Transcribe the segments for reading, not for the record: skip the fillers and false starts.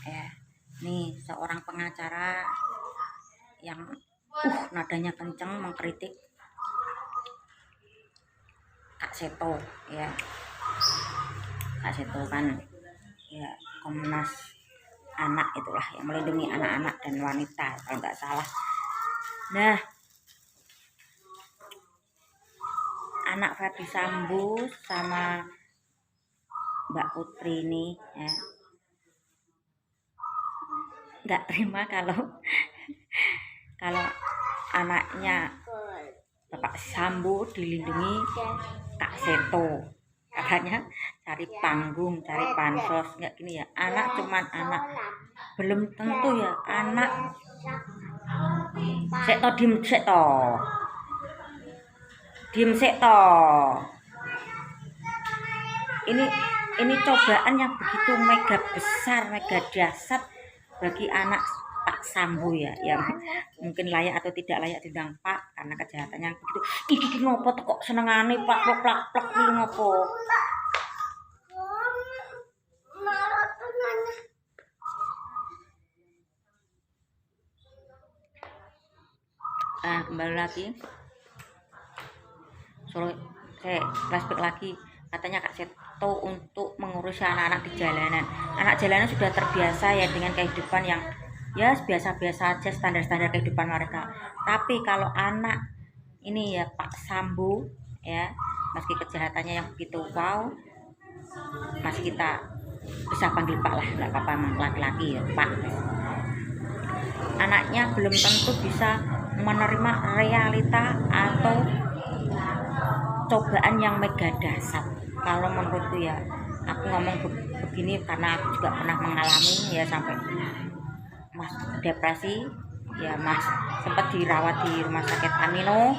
ya. Nih seorang pengacara yang nadanya kenceng mengkritik Kak Seto ya. Kak Seto kan ya Komnas Anak itulah yang melindungi anak-anak dan wanita kalau nggak salah. Nah, anak Ferdy Sambo sama Mbak Putri ini ya nggak terima kalau anaknya Bapak Sambo dilindungi Kak Seto. Katanya cari panggung, cari pansos, nggak gini ya. Anak cuman anak, belum tentu ya anak. Seto diem seto, diem seto. Ini cobaan yang begitu mega besar, mega dahsyat bagi anak Pak Sambo ya, yang mungkin layak atau tidak layak dibilang Pak karena kejahatannya begitu. Iki ngopo kok senengane Pak plak iki ngopo? Nah, kembali lagi. Saya flashback lagi. Katanya Kak Seto untuk mengurusi anak-anak di jalanan. Anak jalanan sudah terbiasa ya dengan kehidupan yang ya biasa-biasa aja, standar-standar kehidupan mereka. Tapi kalau anak ini ya Pak Sambo ya, meski kejahatannya yang begitu wow, masih kita bisa panggil Pak lah, nggak apa-apa, laki-laki ya Pak. Anaknya belum tentu bisa menerima realita atau cobaan yang mega dahsyat. Kalau menurutku ya, aku ngomong begini karena aku juga pernah mengalami ya, sampai Mas depresi ya, Mas sempat dirawat di rumah sakit Amino.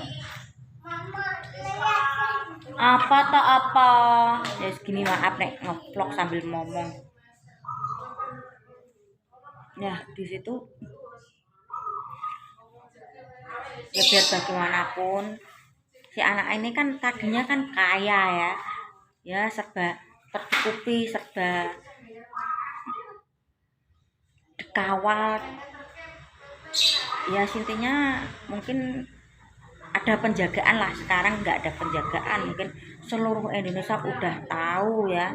Apa tak apa ya segini, maaf nek ngevlog sambil ngomong ya. Di situ ya biar bagaimanapun si anak ini kan tadinya kan kaya ya serba tercukupi, serba dikawal ya. Intinya mungkin ada penjagaan lah. Sekarang nggak ada penjagaan, mungkin seluruh Indonesia udah tahu ya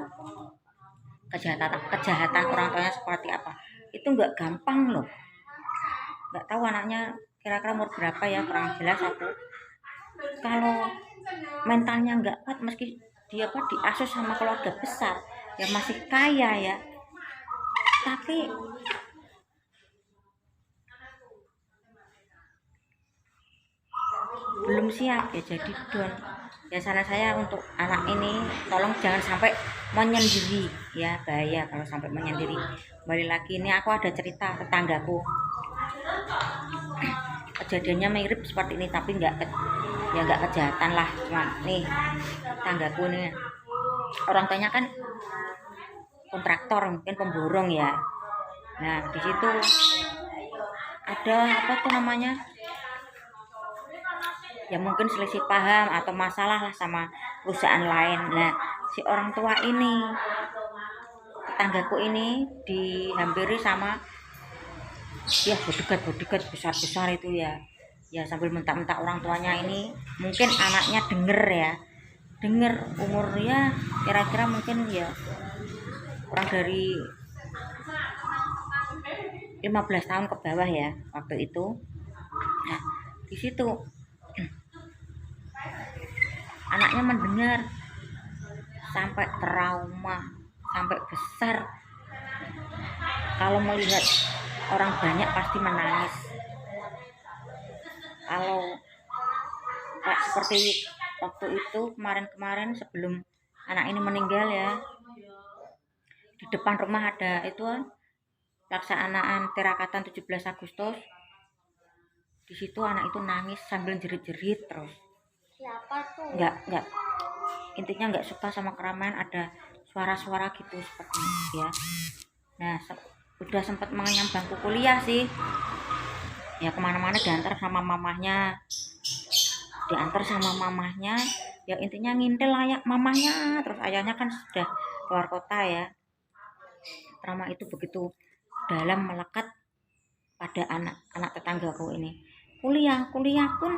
kejahatan orang tuanya seperti apa. Itu nggak gampang loh. Nggak tahu anaknya kira-kira umur berapa ya, kurang jelas aku. Kalau mentalnya nggak kuat, meski dia diasuh sama keluarga besar ya, masih kaya ya, tapi belum siap ya jadi don. Ya saran saya untuk anak ini, tolong jangan sampai menyendiri ya, bahaya kalau sampai menyendiri. Kembali lagi, ini aku ada cerita tetanggaku, kejadiannya mirip seperti ini tapi nggak kejahatan lah, cuma nih tetanggaku nih orang tuanya kan kontraktor, mungkin pemborong ya. Nah di situ ada apa tuh namanya ya, mungkin selisih paham atau masalah lah sama perusahaan lain. Nah si orang tua ini, tetanggaku ini, dihampiri sama ya bodyguard besar itu ya sambil mentak-mentak orang tuanya ini. Mungkin anaknya denger umurnya kira-kira mungkin ya kurang dari 15 tahun ke bawah ya waktu itu. Nah di situ anaknya mendengar sampai trauma, sampai besar. Kalau melihat orang banyak pasti menangis. Kalau kayak seperti waktu itu kemarin sebelum anak ini meninggal ya, di depan rumah ada itu pelaksanaan tirakatan 17 Agustus. Di situ anak itu nangis sambil jerit-jerit terus. Siapa tuh? Enggak. Intinya nggak suka sama keramaian, ada suara-suara gitu seperti ya. Nah, udah sempat mengenyam bangku kuliah sih. Ya kemana-mana diantar sama mamahnya. Ya intinya ngintil layak mamahnya. Terus ayahnya kan sudah keluar kota ya. Trauma itu begitu dalam melekat pada anak tetanggaku ini. Kuliah pun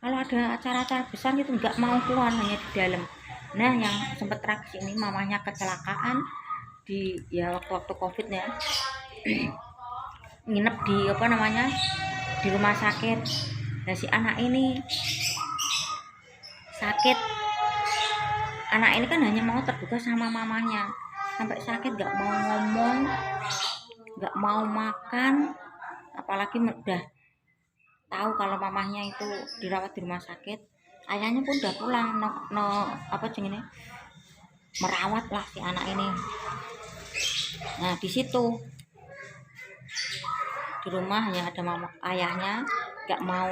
kalau ada acara-acara besar itu nggak mau keluar, hanya di dalam. Nah, yang sempat tragis ini mamanya kecelakaan di waktu COVID ya. Nginep di di rumah sakit. Nah, si anak ini sakit. Anak ini kan hanya mau terbuka sama mamanya, sampai sakit nggak mau ngomong, nggak mau makan, apalagi udah tahu kalau mamahnya itu dirawat di rumah sakit. Ayahnya pun udah pulang, merawat lah si anak ini. Nah, di situ di rumah hanya ada ayahnya, nggak mau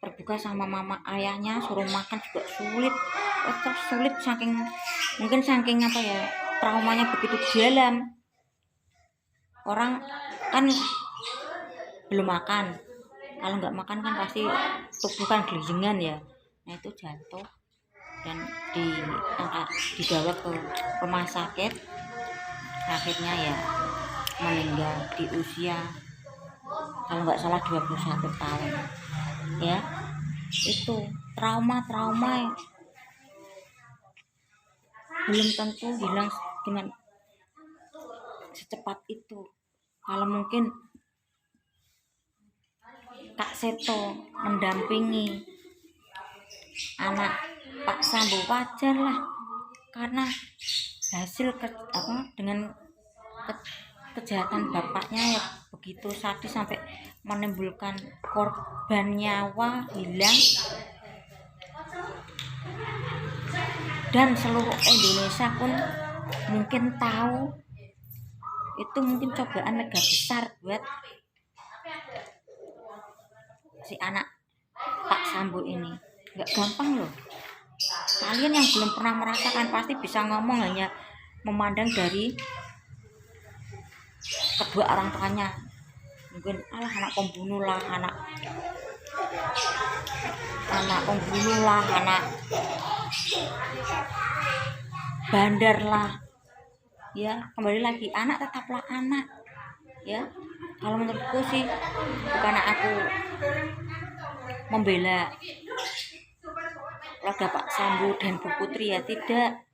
terbuka sama mama ayahnya, suruh makan juga sulit, saking traumanya begitu dalam. Orang kan belum makan, kalau nggak makan kan pasti tubuh kan gelijengan ya. Nah, itu jatuh dan dibawa ke rumah sakit, akhirnya ya meninggal di usia kalau nggak salah 21 tahun ya. Itu trauma belum tentu hilang dengan secepat itu. Kalau mungkin Kak Seto mendampingi anak Pak Sambo, wajar lah, karena hasil dengan kejahatan bapaknya ya begitu sadis sampai menimbulkan korban nyawa hilang, dan seluruh Indonesia pun mungkin tahu itu mungkin cobaan mega besar buat si anak Pak Sambo ini. Nggak gampang loh. Kalian yang belum pernah merasakan pasti bisa ngomong, hanya memandang dari kedua orang tuanya. Mungkin anak pembunuh lah, anak bandar lah. Ya, kembali lagi, anak tetaplah anak. Ya, kalau menurutku sih, bukan aku membela keluarga Pak Sambo dan Bu Putri ya, tidak.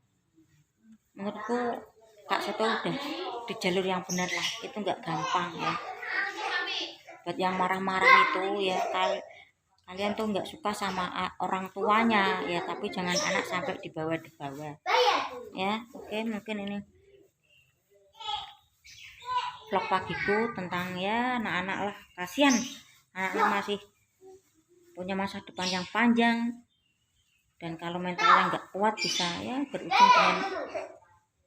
Menurutku Kak Seto udah di jalur yang benar lah, itu nggak gampang ya. Buat yang marah-marah itu ya, kalian tuh nggak suka sama orang tuanya ya, tapi jangan anak sampai dibawa ya. Oke, mungkin ini vlog pagiku tentang ya anak-anak lah. Kasihan anak-anak masih punya masa depan yang panjang, dan kalau mentalnya nggak kuat bisa ya berujung dengan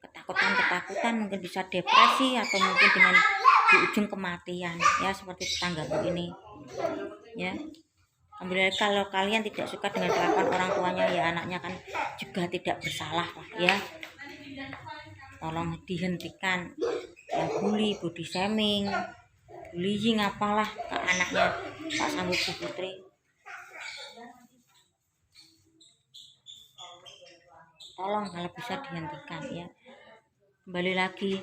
ketakutan, mungkin bisa depresi atau mungkin dengan di ujung kematian ya, seperti tetanggaku ini ya. Alhamdulillah, kalau kalian tidak suka dengan kelakuan orang tuanya ya, anaknya kan juga tidak bersalah lah ya. Tolong dihentikan yang bully, body shaming, bullying apalah ke anaknya Pak Sambo Bu Putri. Tolong kalau bisa dihentikan ya. Kembali lagi,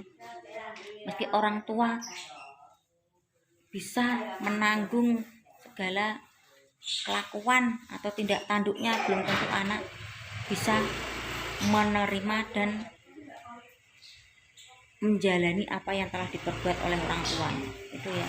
meski orang tua bisa menanggung segala kelakuan atau tindak tanduknya, belum tentu anak bisa menerima dan menjalani apa yang telah diperbuat oleh orang tua itu ya.